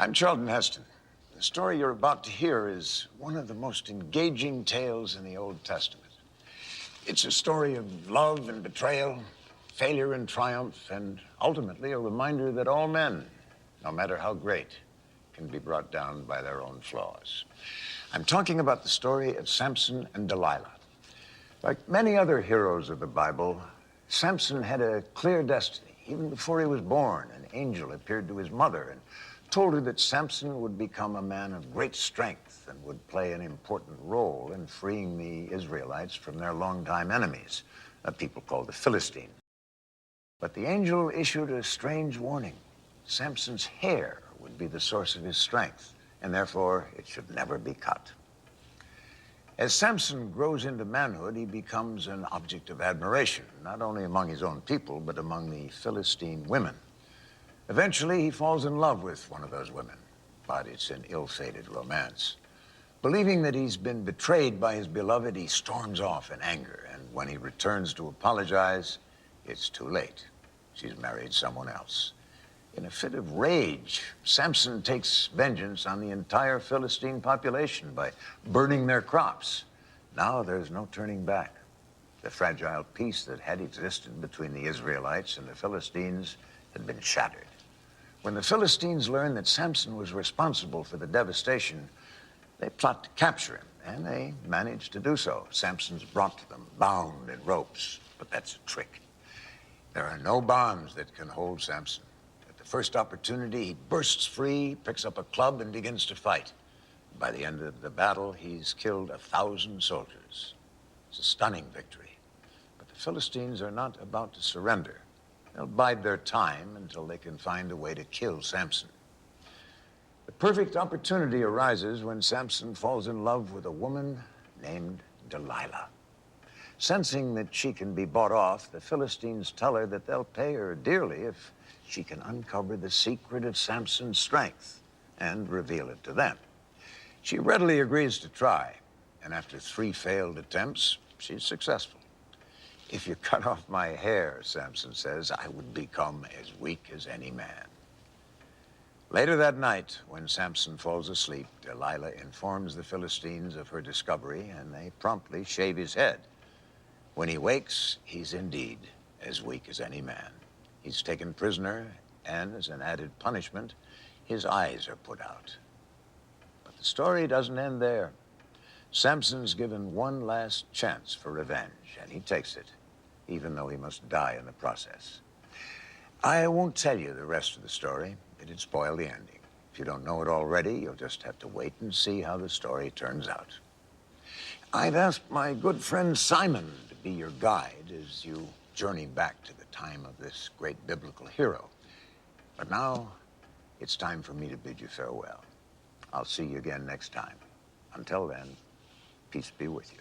I'm Charlton Heston. The story you're about to hear is one of the most engaging tales in the Old Testament. It's a story of love and betrayal, failure and triumph, and ultimately a reminder that all men, no matter how great, can be brought down by their own flaws. I'm talking about the story of Samson and Delilah. Like many other heroes of the Bible, Samson had a clear destiny. Even before he was born, an angel appeared to his mother and told her that Samson would become a man of great strength and would play an important role in freeing the Israelites from their longtime enemies, a people called the Philistines. But the angel issued a strange warning. Samson's hair would be the source of his strength, and therefore it should never be cut. As Samson grows into manhood, he becomes an object of admiration, not only among his own people, but among the Philistine women. Eventually, he falls in love with one of those women, but it's an ill-fated romance. Believing that he's been betrayed by his beloved, he storms off in anger, and when he returns to apologize, it's too late. She's married someone else. In a fit of rage, Samson takes vengeance on the entire Philistine population by burning their crops. Now there's no turning back. The fragile peace that had existed between the Israelites and the Philistines had been shattered. When the Philistines learned that Samson was responsible for the devastation, they plot to capture him, and they managed to do so. Samson's brought to them, bound in ropes, but that's a trick. There are no bonds that can hold Samson. First opportunity, he bursts free, picks up a club, and begins to fight. By the end of the battle, he's killed 1,000 soldiers. It's a stunning victory. But the Philistines are not about to surrender. They'll bide their time until they can find a way to kill Samson. The perfect opportunity arises when Samson falls in love with a woman named Delilah. Sensing that she can be bought off, the Philistines tell her that they'll pay her dearly if she can uncover the secret of Samson's strength and reveal it to them. She readily agrees to try, and after 3 failed attempts, she's successful. If you cut off my hair, Samson says, I would become as weak as any man. Later that night, when Samson falls asleep, Delilah informs the Philistines of her discovery, and they promptly shave his head. When he wakes, he's indeed as weak as any man. He's taken prisoner, and as an added punishment, his eyes are put out. But the story doesn't end there. Samson's given one last chance for revenge, and he takes it, even though he must die in the process. I won't tell you the rest of the story. It'd spoil the ending. If you don't know it already, you'll just have to wait and see how the story turns out. I've asked my good friend Simon to be your guide as you journey back to the time of this great biblical hero. But now, it's time for me to bid you farewell. I'll see you again next time. Until then, peace be with you.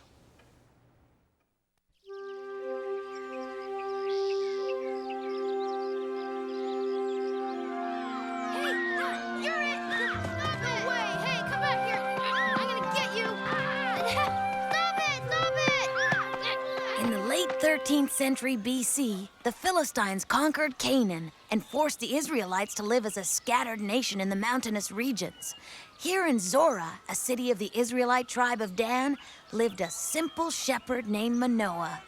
In the late 13th century BC, the Philistines conquered Canaan and forced the Israelites to live as a scattered nation in the mountainous regions. Here in Zorah, a city of the Israelite tribe of Dan, lived a simple shepherd named Manoah.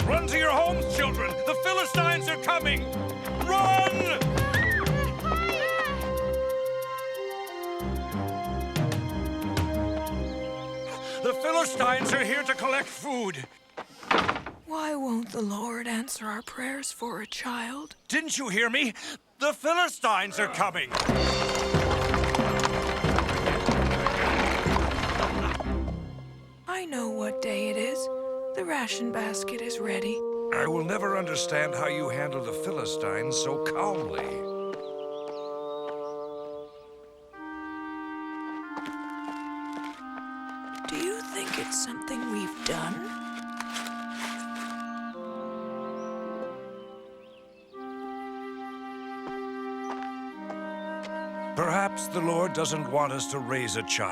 Run to your homes, children! The Philistines are coming! Run! The Philistines are here to collect food. Why won't the Lord answer our prayers for a child? Didn't you hear me? The Philistines are coming! I know what day it is. The ration basket is ready. I will never understand how you handle the Philistines so calmly. Do you think done? Perhaps the Lord doesn't want us to raise a child.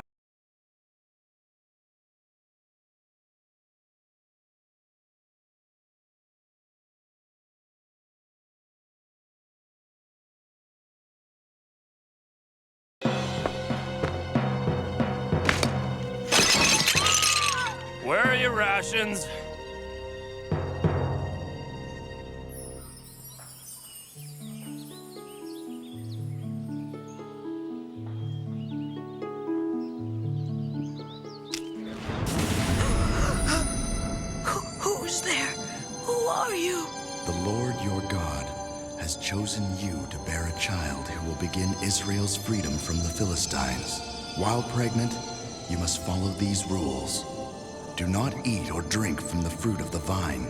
Where are your rations? Who's there? Who are you? The Lord your God has chosen you to bear a child who will begin Israel's freedom from the Philistines. While pregnant, you must follow these rules. Do not eat or drink from the fruit of the vine.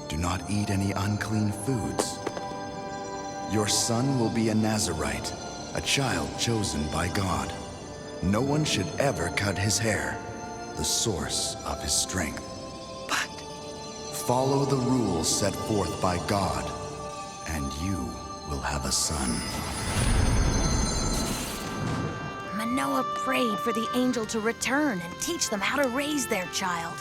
Do not eat any unclean foods. Your son will be a Nazirite, a child chosen by God. No one should ever cut his hair, the source of his strength. But Follow the rules set forth by God, and you will have a son. Manoah prayed for the angel to return and teach them how to raise their child.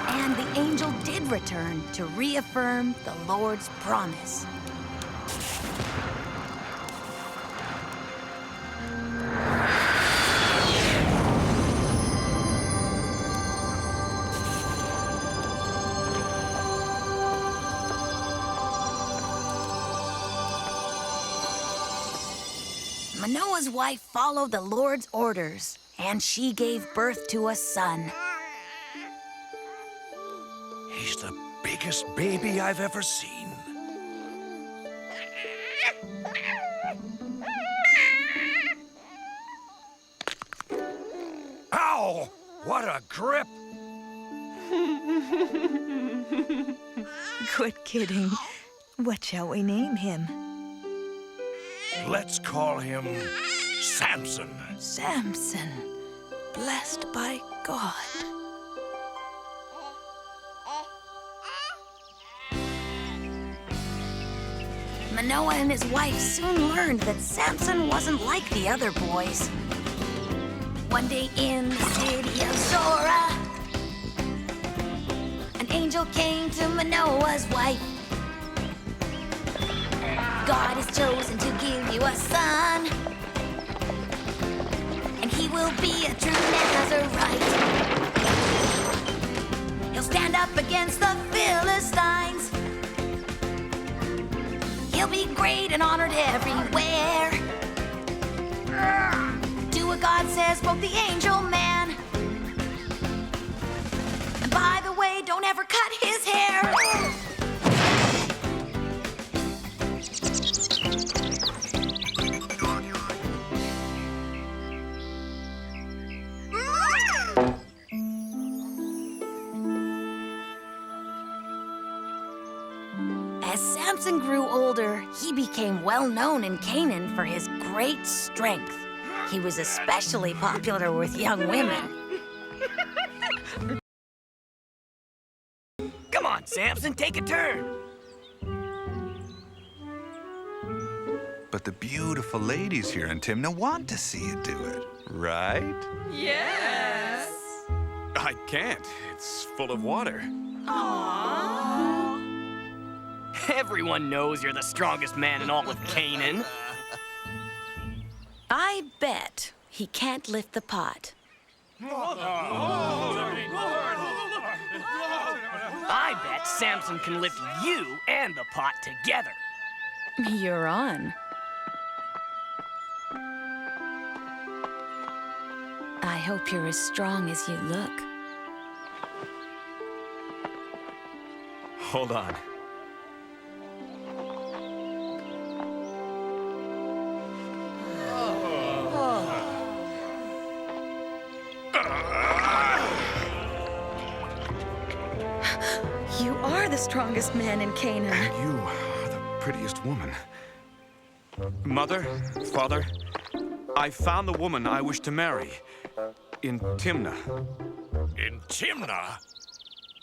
And the angel did return to reaffirm the Lord's promise. Manoah's wife followed the Lord's orders, and she gave birth to a son. He's the biggest baby I've ever seen. Ow! What a grip! Quit kidding. What shall we name him? Let's call him Samson. Samson, blessed by God. Manoah and his wife soon learned that Samson wasn't like the other boys. One day in the city of Zorah, an angel came to Manoah's wife. God has chosen to give you a son, and he will be a true Nazirite. He'll stand up against the Philistines. He'll be great and honored everywhere. Do what God says, spoke the angel man. And by the way, don't ever cut his hair. As Samson grew older, he became well known in Canaan for his great strength. He was especially popular with young women. Come on, Samson, take a turn. But the beautiful ladies here in Timna want to see you do it, right? Yes. I can't. It's full of water. Everyone knows you're the strongest man in all of Canaan. I bet he can't lift the pot. I bet Samson can lift you and the pot together. You're on. I hope you're as strong as you look. Hold on. You are the strongest man in Canaan. You are the prettiest woman. Mother, Father, I found the woman I wish to marry in Timnah. In Timnah?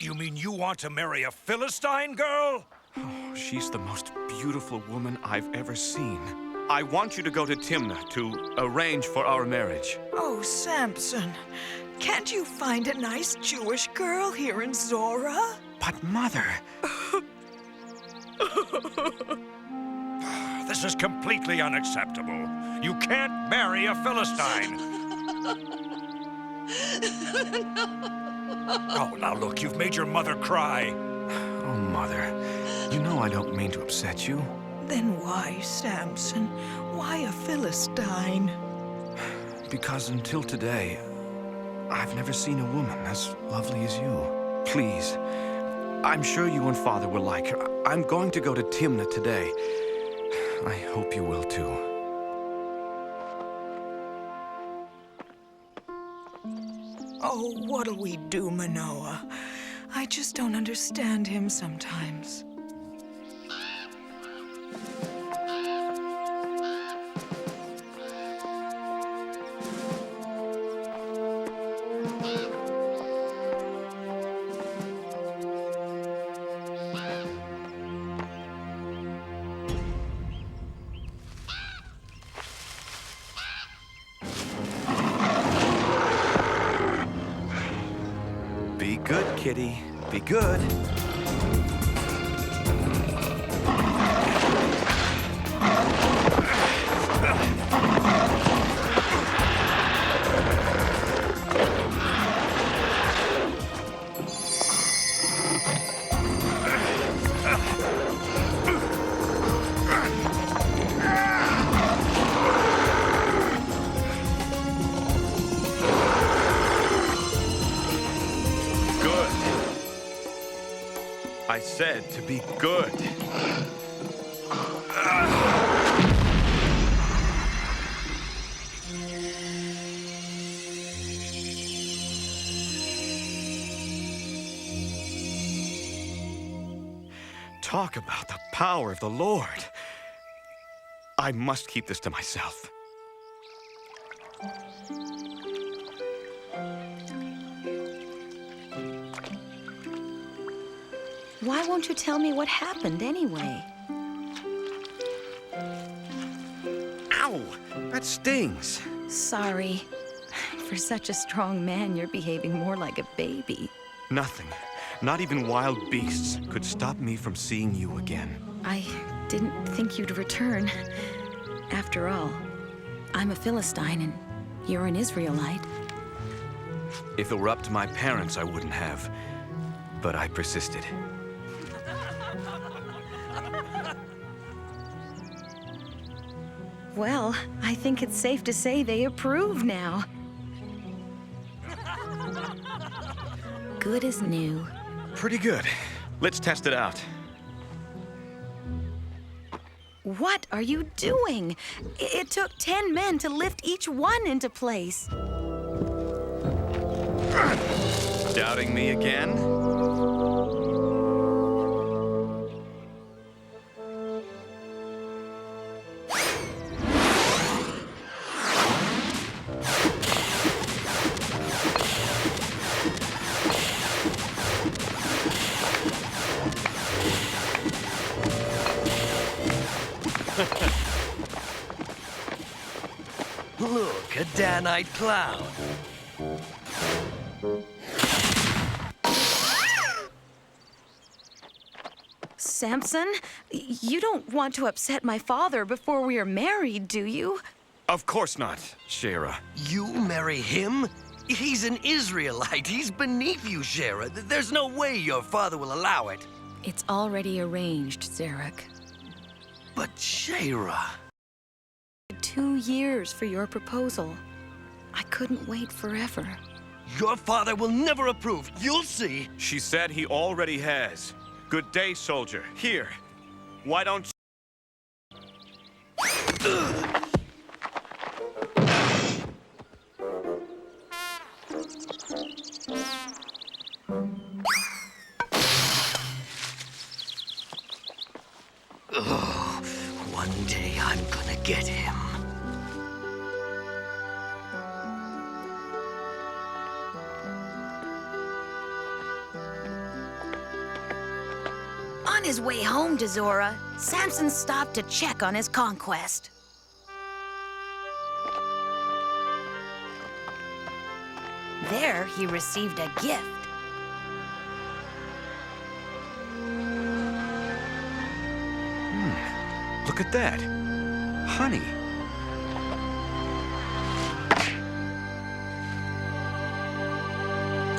You mean you want to marry a Philistine girl? Oh, she's the most beautiful woman I've ever seen. I want you to go to Timnah to arrange for our marriage. Oh, Samson, can't you find a nice Jewish girl here in Zorah? But, Mother... This is completely unacceptable. You can't marry a Philistine. Oh, now look, you've made your mother cry. Oh, Mother, you know I don't mean to upset you. Then why, Samson? Why a Philistine? Because until today, I've never seen a woman as lovely as you. Please, I'm sure you and Father will like her. I'm going to go to Timnah today. I hope you will too. Oh, what'll we do, Manoah? I just don't understand him sometimes. Be good, kitty. Be good. I said to be good. Talk about the power of the Lord. I must keep this to myself. Why won't you tell me what happened anyway? Ow! That stings. Sorry. For such a strong man, you're behaving more like a baby. Nothing, not even wild beasts, could stop me from seeing you again. I didn't think you'd return. After all, I'm a Philistine and you're an Israelite. If it were up to my parents, I wouldn't have. But I persisted. Well, I think it's safe to say they approve now. Good as new. Pretty good. Let's test it out. What are you doing? It took 10 men to lift each one into place. Doubting me again? Look, a Danite cloud. Samson, you don't want to upset my father before we are married, do you? Of course not, Shara. You marry him? He's an Israelite. He's beneath you, Shara. There's no way your father will allow it. It's already arranged, Zarek. But Shara... 2 years for your proposal. I couldn't wait forever. Your father will never approve. You'll see. She said he already has. Good day, soldier. Here. Why don't you... One day I'm gonna get him. On his way home to Zora, Samson stopped to check on his conquest. There, he received a gift. Look at that. Honey.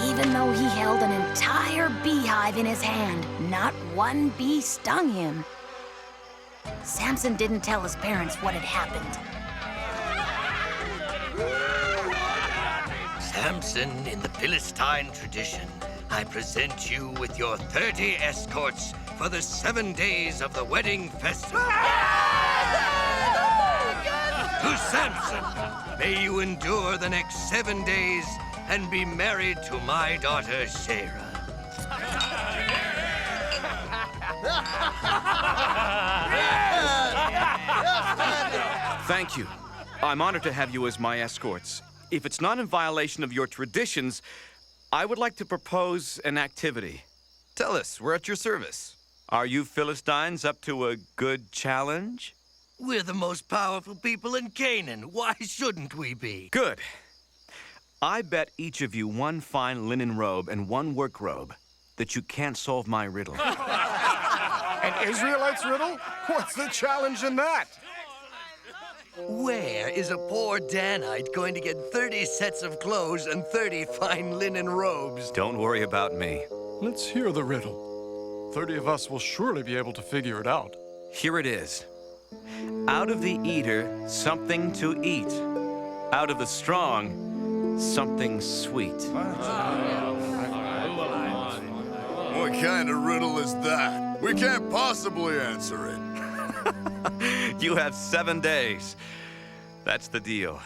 Even though he held an entire beehive in his hand, not one bee stung him. Samson didn't tell his parents what had happened. Samson, in the Philistine tradition, I present you with your 30 escorts for the 7 days of the wedding festival. To Samson, may you endure the next 7 days and be married to my daughter, Shara. Thank you. I'm honored to have you as my escorts. If it's not in violation of your traditions, I would like to propose an activity. Tell us, we're at your service. Are you Philistines up to a good challenge? We're the most powerful people in Canaan. Why shouldn't we be? Good. I bet each of you one fine linen robe and one work robe that you can't solve my riddle. An Israelite's riddle? What's the challenge in that? Where is a poor Danite going to get 30 sets of clothes and 30 fine linen robes? Don't worry about me. Let's hear the riddle. 30 of us will surely be able to figure it out. Here it is. Out of the eater, something to eat. Out of the strong, something sweet. What kind of riddle is that? We can't possibly answer it. You have 7 days. That's the deal.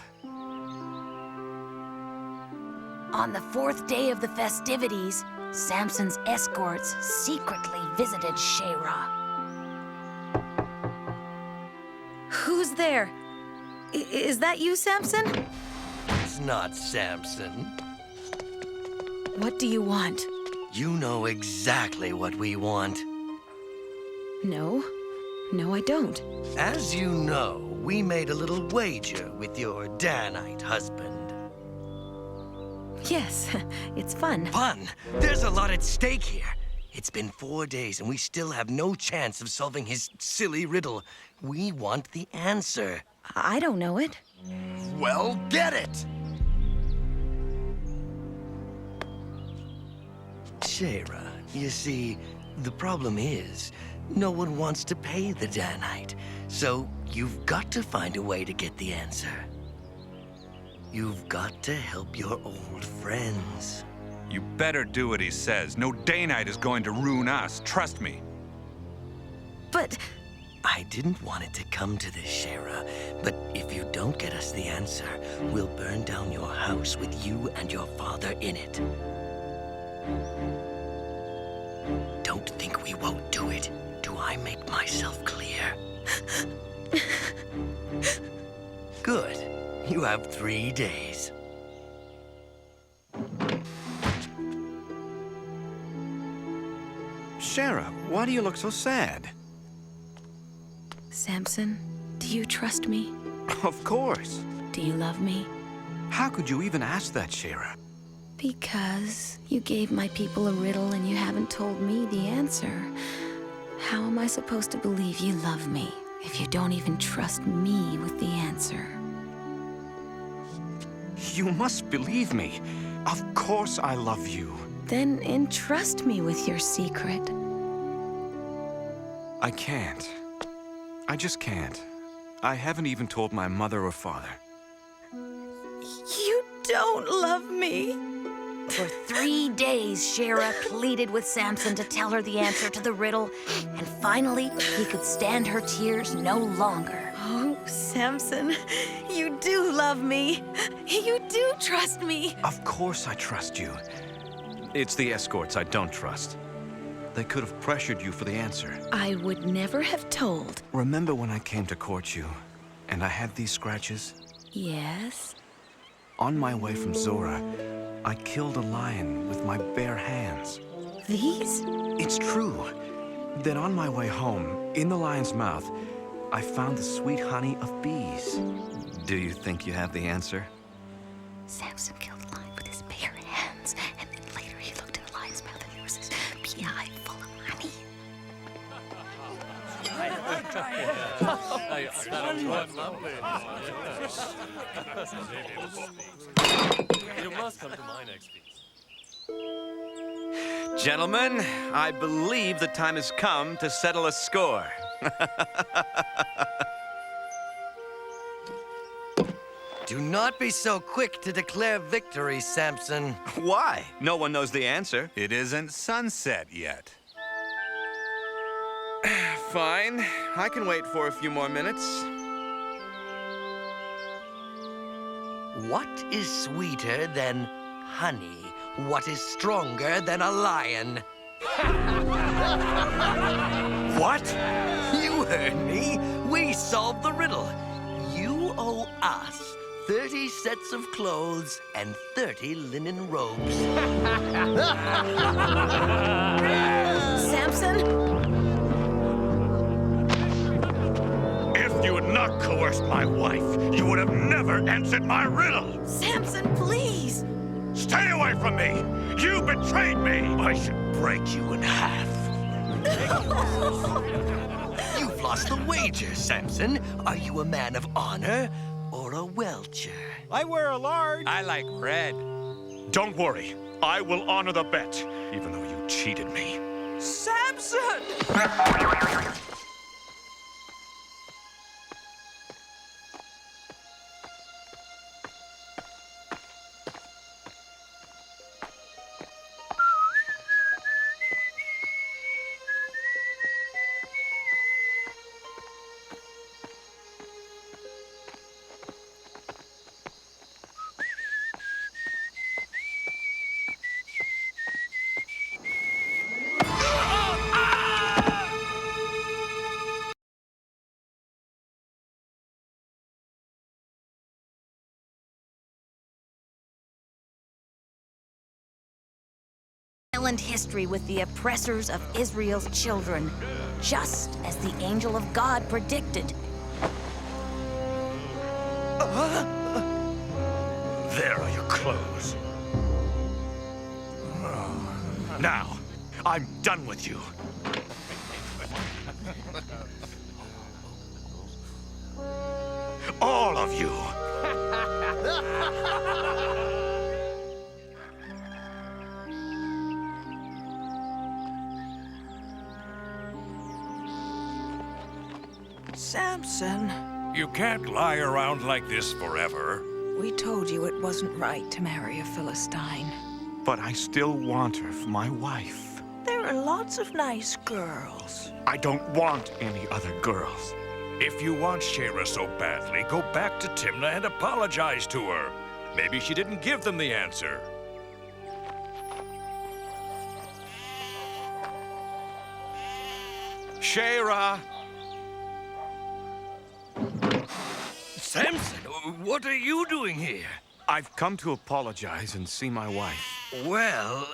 On the 4th day of the festivities, Samson's escorts secretly visited Shara. Who's there? Is that you, Samson? It's not Samson. What do you want? You know exactly what we want. No. No, I don't. As you know, we made a little wager with your Danite husband. Yes, it's fun. Fun? There's a lot at stake here. It's been 4 days and we still have no chance of solving his silly riddle. We want the answer. I don't know it. Well, get it! Shara, you see, the problem is, no one wants to pay the Danite, so you've got to find a way to get the answer. You've got to help your old friends. You better do what he says. No Danite is going to ruin us. Trust me. But... I didn't want it to come to this, Shara, but if you don't get us the answer, we'll burn down your house with you and your father in it. Don't think we won't do it. Do I make myself clear? Good. You have 3 days. Shara, why do you look so sad? Samson, do you trust me? Of course. Do you love me? How could you even ask that, Shara? Because you gave my people a riddle and you haven't told me the answer. How am I supposed to believe you love me if you don't even trust me with the answer? You must believe me. Of course I love you. Then entrust me with your secret. I can't. I just can't. I haven't even told my mother or father. You don't love me. For 3 days, Shara pleaded with Samson to tell her the answer to the riddle, and finally, he could stand her tears no longer. Oh, Samson, you do love me. You do trust me. Of course I trust you. It's the escorts I don't trust. They could have pressured you for the answer. I would never have told. Remember when I came to court you, and I had these scratches? Yes? On my way from Zora, I killed a lion with my bare hands. These? It's true. Then on my way home, in the lion's mouth, I found the sweet honey of bees. Do you think you have the answer? Samson killed the lion with his bare hands, and then later he looked in the lion's mouth and there was this beehive full of honey. You must come to my next feast. Gentlemen, I believe the time has come to settle a score. Do not be so quick to declare victory, Samson. Why? No one knows the answer. It isn't sunset yet. Fine. I can wait for a few more minutes. What is sweeter than honey? What is stronger than a lion? What? You heard me. We solved the riddle. You owe us 30 sets of clothes and 30 linen robes. Samson? If you had not coerced my wife, you would have never answered my riddle. Samson, please! Stay away from me! You betrayed me! I should break you in half. You've lost the wager, Samson. Are you a man of honor or a welcher? I wear a large. I like red. Don't worry. I will honor the bet, even though you cheated me. Samson! Violent history with the oppressors of Israel's children, just as the angel of God predicted. There are your clothes. Now, I'm done with you. All of you. Samson, You can't lie around like this forever. we told you it wasn't right to marry a Philistine. But I still want her for my wife. There are lots of nice girls. I don't want any other girls. If you want Shara so badly, go back to Timnah and apologize to her. Maybe she didn't give them the answer. Shara! Samson, what are you doing here? I've come to apologize and see my wife. Well,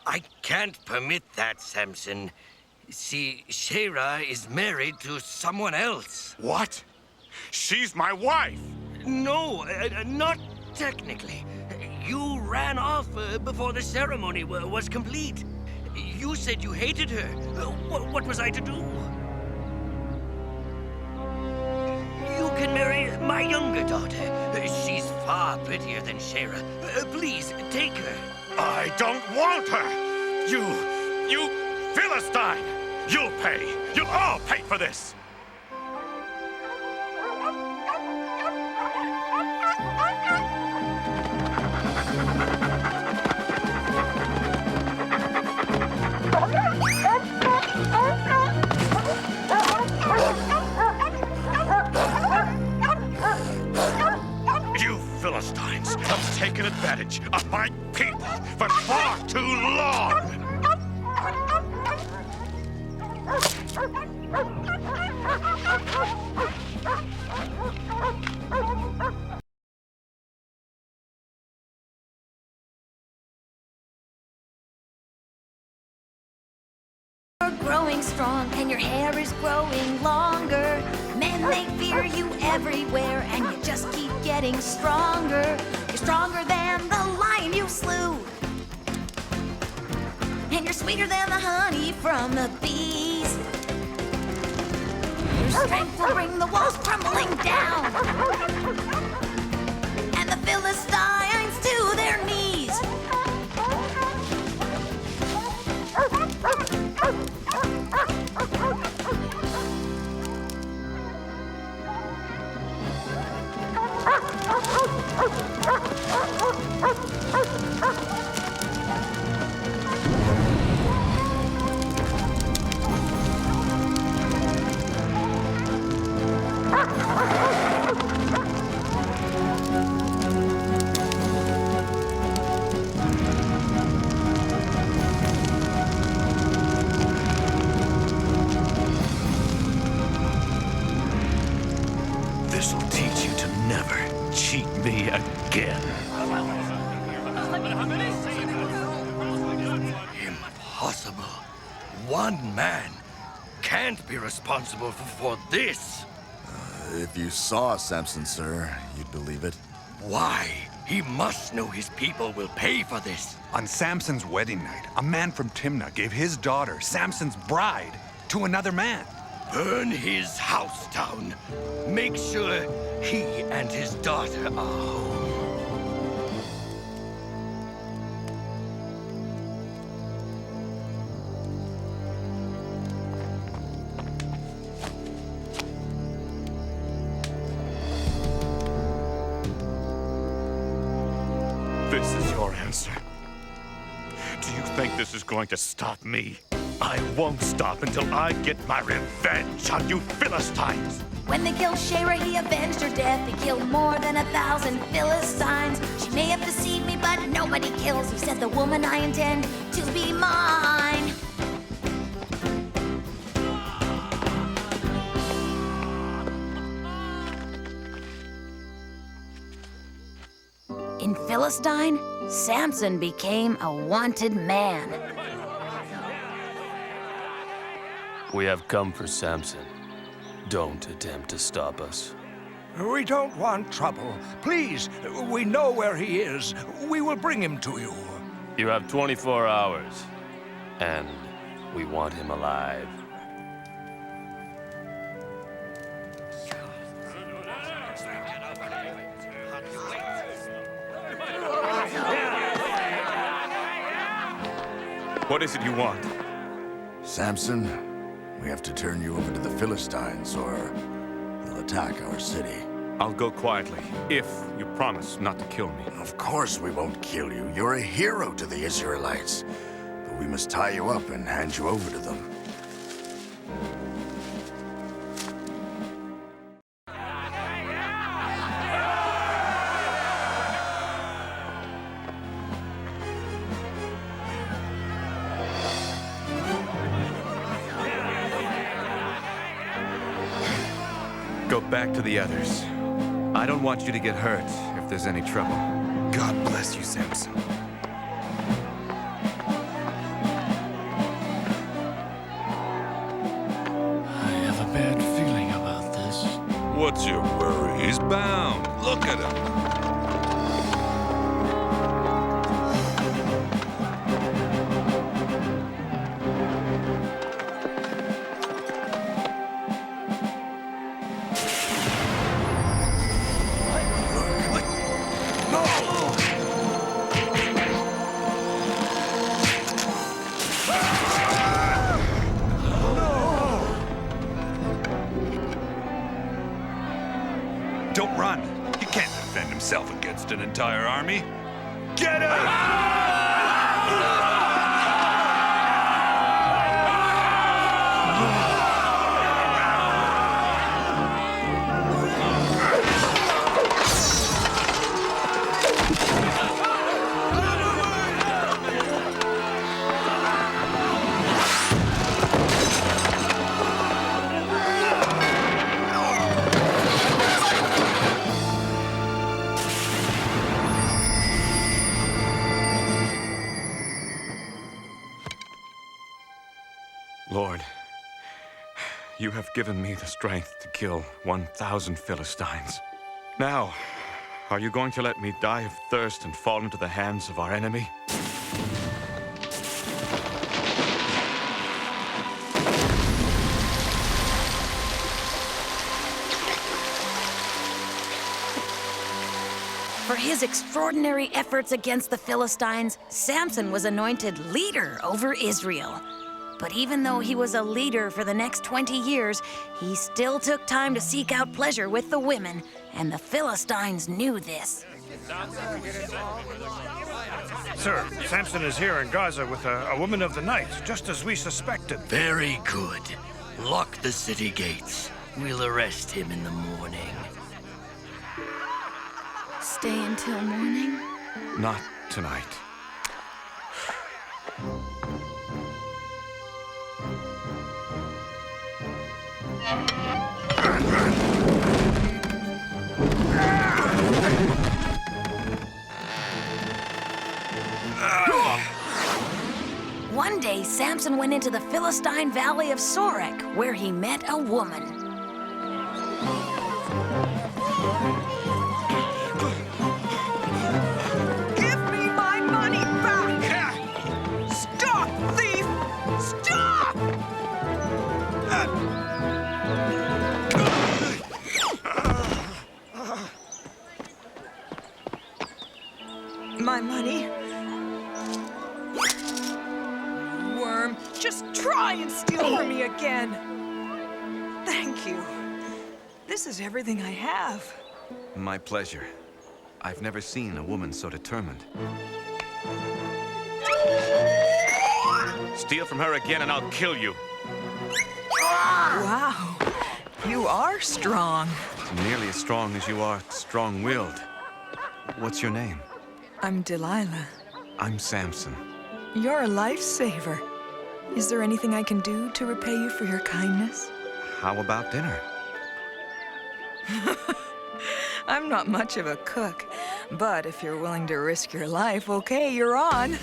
I can't permit that, Samson. See, Shara is married to someone else. What? She's my wife! No, not technically. You ran off before the ceremony was complete. You said you hated her. What was I to do? You can marry my younger daughter. She's far prettier than Shara. Please, take her. I don't want her! You Philistine! You'll pay! You'll all pay for this! You Philistines have taken advantage of my people for far too long! growing strong, and your hair is growing longer. Men, they fear you everywhere, and you just keep getting stronger. You're stronger than the lion you slew, and you're sweeter than the honey from the bees. Your strength will bring the walls crumbling down, and the Philistines to their knees. This'll teach you to never cheat me again. Impossible. One man can't be responsible for this. If you saw Samson, sir, you'd believe it. Why? He must know his people will pay for this. On Samson's wedding night, a man from Timnah gave his daughter, Samson's bride, to another man. Burn his house down. Make sure he and his daughter are home. This is your answer. Do you think this is going to stop me? I won't stop until I get my revenge on you Philistines! When they killed Shera, he avenged her death. He killed more than 1,000 Philistines. She may have deceived me, but nobody kills. He said, the woman I intend to be mine. In Philistine, Samson became a wanted man. We have come for Samson. Don't attempt to stop us. We don't want trouble. Please, we know where he is. We will bring him to you. You have 24 hours, and we want him alive. What is it you want? Samson, we have to turn you over to the Philistines, or they'll attack our city. I'll go quietly, if you promise not to kill me. Of course we won't kill you. You're a hero to the Israelites. But we must tie you up and hand you over to them. Go back to the others. I don't want you to get hurt if there's any trouble. God bless you, Samson. I have a bad feeling about this. What's your worry? He's bound. Look at him. Don't run. He can't defend himself against an entire army. Get him! Lord, you have given me the strength to kill 1,000 Philistines. Now, are you going to let me die of thirst and fall into the hands of our enemy? For his extraordinary efforts against the Philistines, Samson was anointed leader over Israel. But even though he was a leader for the next 20 years, he still took time to seek out pleasure with the women, and the Philistines knew this. Sir, Samson is here in Gaza with a woman of the night, just as we suspected. Very good. Lock the city gates. We'll arrest him in the morning. Stay until morning? Not tonight. One day, Samson went into the Philistine valley of Sorek, where he met a woman. Give me my money back! Stop, thief! Stop! My money? Worm, just try and steal from me again. Thank you. This is everything I have. My pleasure. I've never seen a woman so determined. Steal from her again and I'll kill you. Wow, you are strong. Nearly as strong as you are strong-willed. What's your name? I'm Delilah. I'm Samson. You're a lifesaver. Is there anything I can do to repay you for your kindness? How about dinner? I'm not much of a cook, but if you're willing to risk your life, okay, you're on.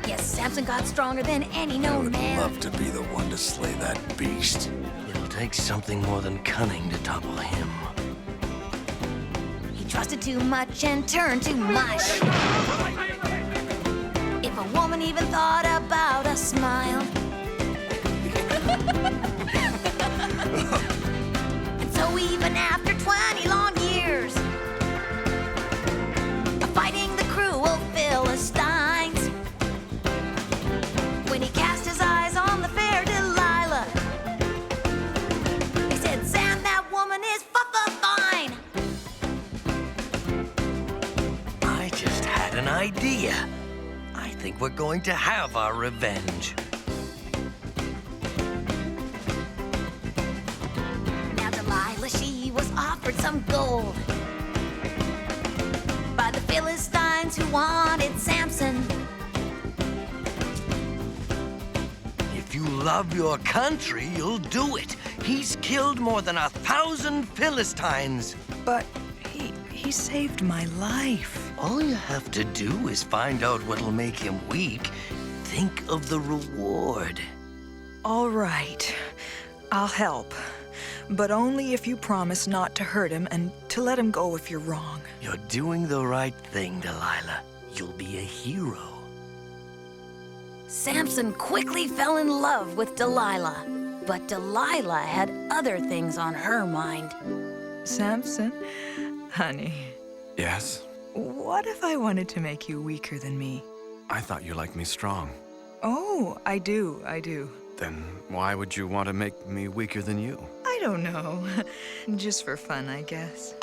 Yes, Samson got stronger than any known man. Love to be the one to slay that beast. It'll take something more than cunning to topple him. He trusted too much and turned to mush. If a woman even thought about a smile. And so even after 20 long years of fighting the cruel Philistines, when he cast his eyes on the fair Delilah, he said, "Sam, that woman is fine." I just had an idea. I think we're going to have our revenge. Now Delilah, she was offered some gold by the Philistines who wanted Samson. If you love your country, you'll do it. He's killed more than 1,000 Philistines. But he saved my life. All you have to do is find out what'll make him weak. Think of the reward. All right, I'll help. But only if you promise not to hurt him and to let him go if you're wrong. You're doing the right thing, Delilah. You'll be a hero. Samson quickly fell in love with Delilah, but Delilah had other things on her mind. Samson, honey, Yes? what if I wanted to make you weaker than me? I thought you liked me strong. Oh, I do. Then why would you want to make me weaker than you? I don't know. Just for fun, I guess.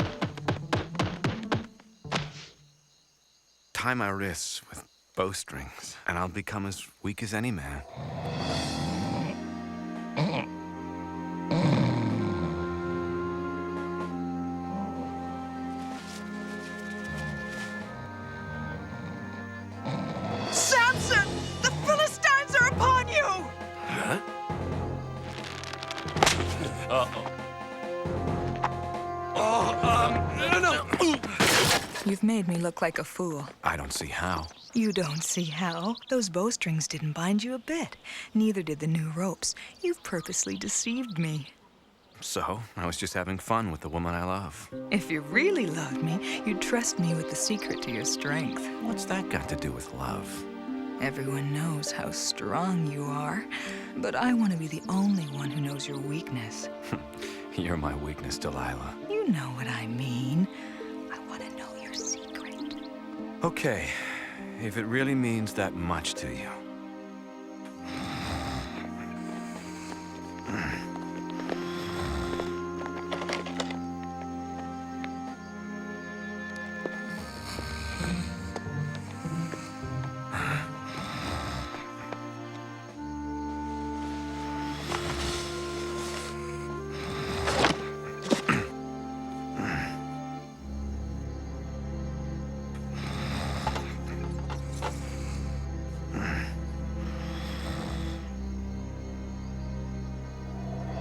Tie my wrists with bowstrings, and I'll become as weak as any man. Samson! The Philistines are upon you! Huh? Uh-oh. No. You've made me look like a fool. I don't see how. You don't see how. Those bowstrings didn't bind you a bit. Neither did the new ropes. You've purposely deceived me. So, I was just having fun with the woman I love. If you really loved me, you'd trust me with the secret to your strength. What's that got to do with love? Everyone knows how strong you are, but I want to be the only one who knows your weakness. You're my weakness, Delilah. You know what I mean. I want to know your secret. Okay, if it really means that much to you.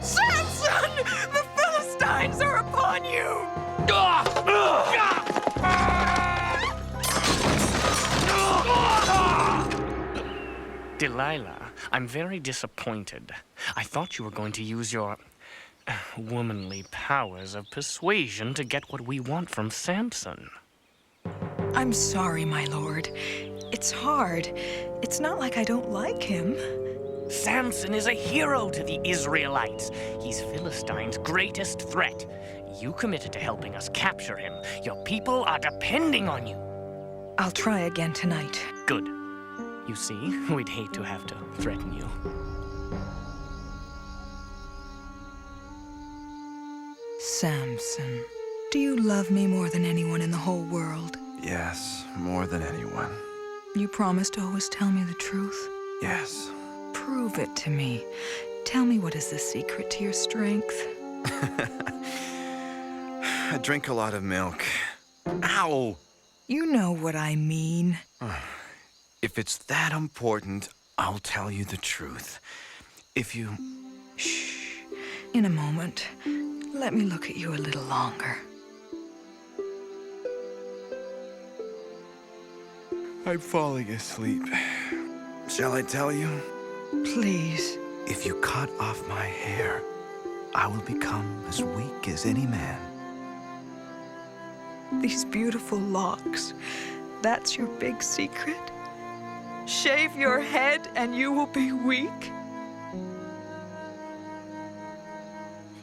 Samson! The Philistines are upon you! Delilah, I'm very disappointed. I thought you were going to use your womanly powers of persuasion to get what we want from Samson. I'm sorry, my lord. It's hard. It's not like I don't like him. Samson is a hero to the Israelites. He's Philistine's greatest threat. You committed to helping us capture him. Your people are depending on you. I'll try again tonight. Good. You see, we'd hate to have to threaten you. Samson, do you love me more than anyone in the whole world? Yes, more than anyone. You promised to always tell me the truth? Yes. Prove it to me. Tell me what is the secret to your strength. I drink a lot of milk. Ow! You know what I mean. If it's that important, I'll tell you the truth. If you... Shh. In a moment. Let me look at you a little longer. I'm falling asleep. Shall I tell you? Please. If you cut off my hair, I will become as weak as any man. These beautiful locks, that's your big secret? Shave your head and you will be weak?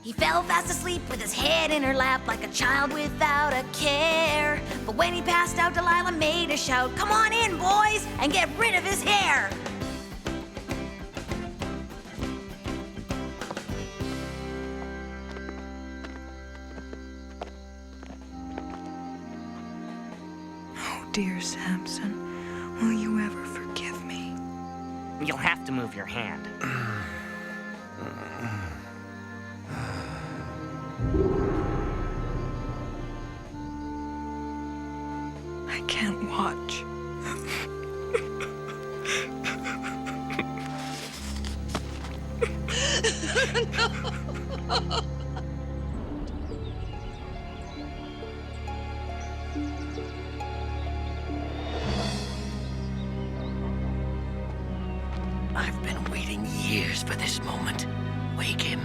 He fell fast asleep with his head in her lap like a child without a care. But when he passed out, Delilah made a shout, "Come on in, boys, and get rid of his hair!" Oh, dear Samson, will you ever forgive me? You'll have to move your hand. I can't watch. No. I've been waiting years for this moment. Wake him.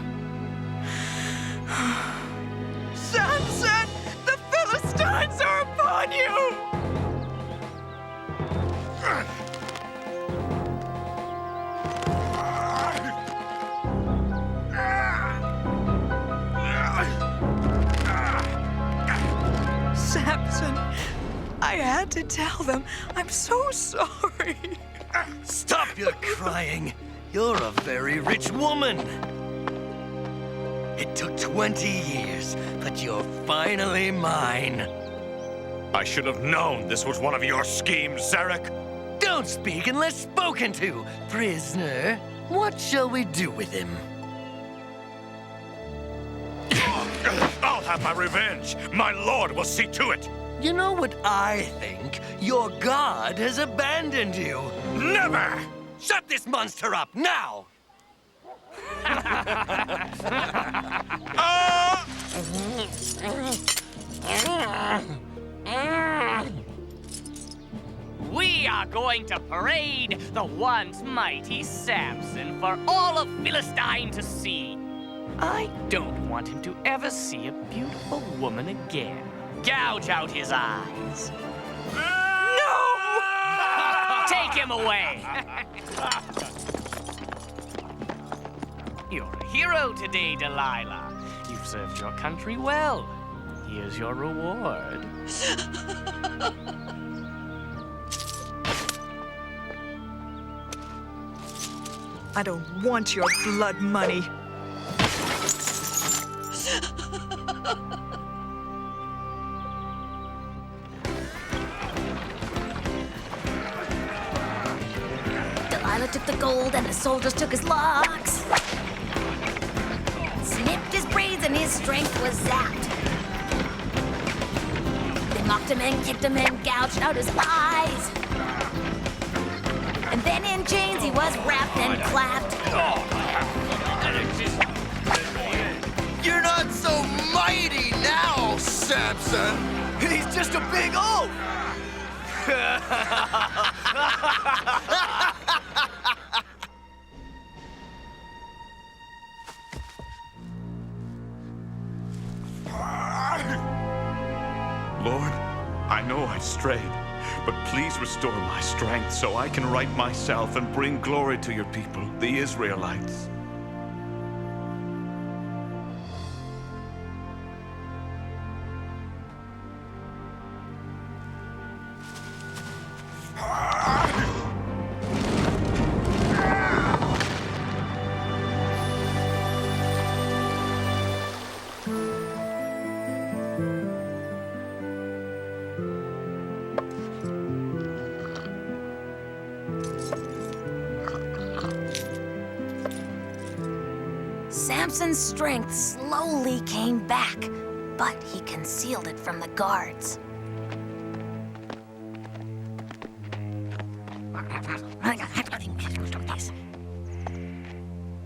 Samson! The Philistines are upon you! Samson, I had to tell them. I'm so sorry. Stop your crying. You're a very rich woman. It took 20 years, but you're finally mine. I should have known this was one of your schemes, Zarek. Don't speak unless spoken to, prisoner. What shall we do with him? I'll have my revenge. My lord will see to it. You know what I think? Your god has abandoned you. Never! Shut this monster up, now! going to parade the once mighty Samson for all of Philistine to see. I don't want him to ever see a beautiful woman again. Gouge out his eyes. No! Take him away! You're a hero today, Delilah. You've served your country well. Here's your reward. I don't want your blood money. Delilah took the gold and the soldiers took his locks. Snipped his braids and his strength was zapped. They mocked him and kicked him and gouged out his eyes. And then in chains he was wrapped and clapped. You're not so mighty now, Samson! He's just a big oaf! Lord, I know I've strayed, but please restore my strength so I can right myself and bring glory to your people, the Israelites. Samson's strength slowly came back, but he concealed it from the guards.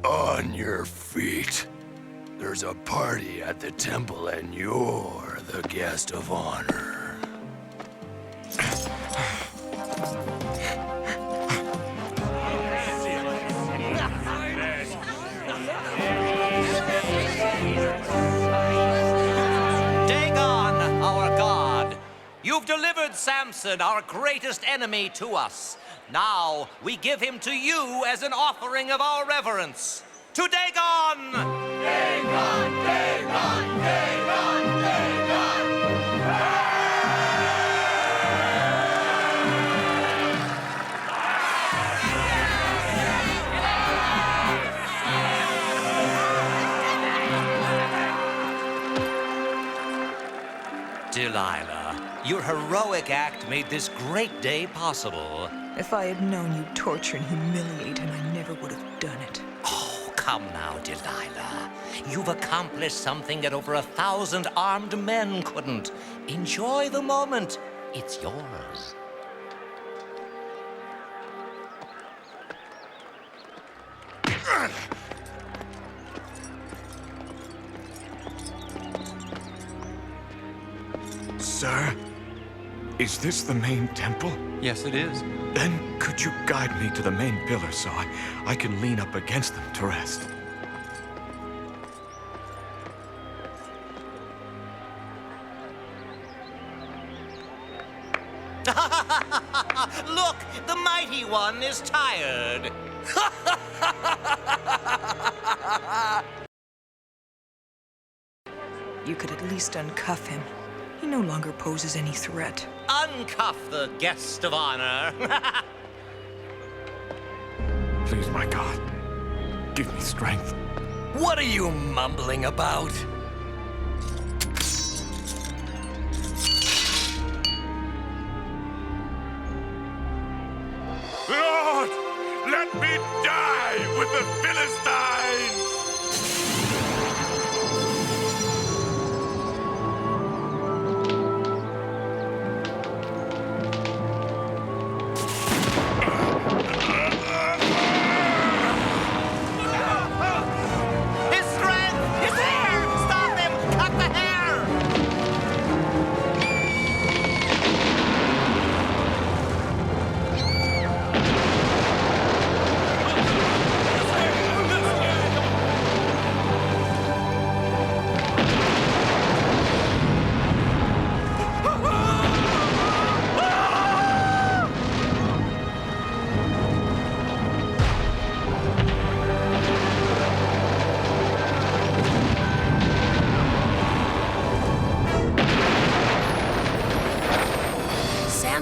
On your feet. There's a party at the temple and you're the guest of honor. Dagon, our god, you've delivered Samson, our greatest enemy, to us. Now we give him to you as an offering of our reverence. To Dagon! Dagon, Dagon, Dagon, Dagon! Delilah, your heroic act made this great day possible. If I had known you'd torture and humiliate him, I never would have done it. Oh, come now, Delilah. You've accomplished something that over 1,000 armed men couldn't. Enjoy the moment. It's yours. Sir, is this the main temple? Yes, it is. Then could you guide me to the main pillar so I can lean up against them to rest? Look, the mighty one is tired. You could at least uncuff him. He no longer poses any threat. Uncuff the guest of honor. Please, my God, give me strength. What are you mumbling about? Lord, let me die with the Philistines! His strength! His hair! Stop him! Cut the hair!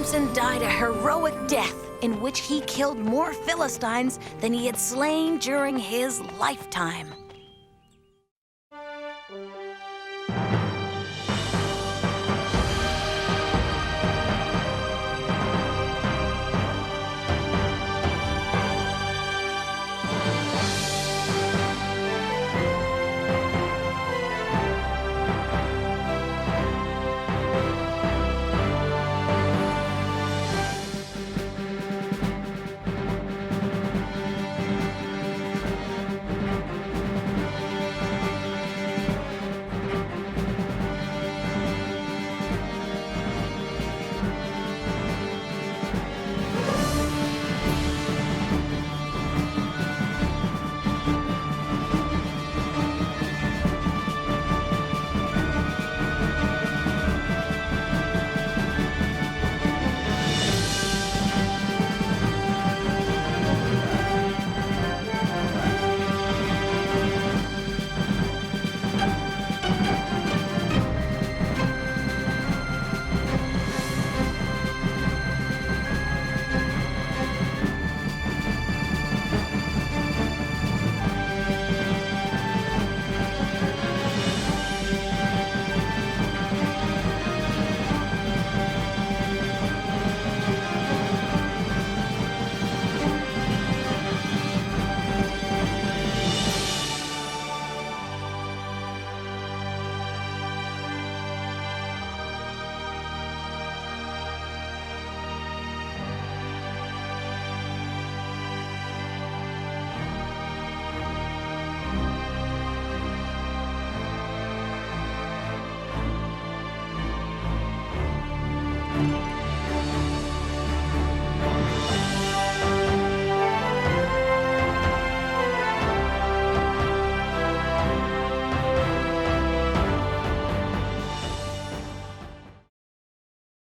Samson died a heroic death in which he killed more Philistines than he had slain during his lifetime.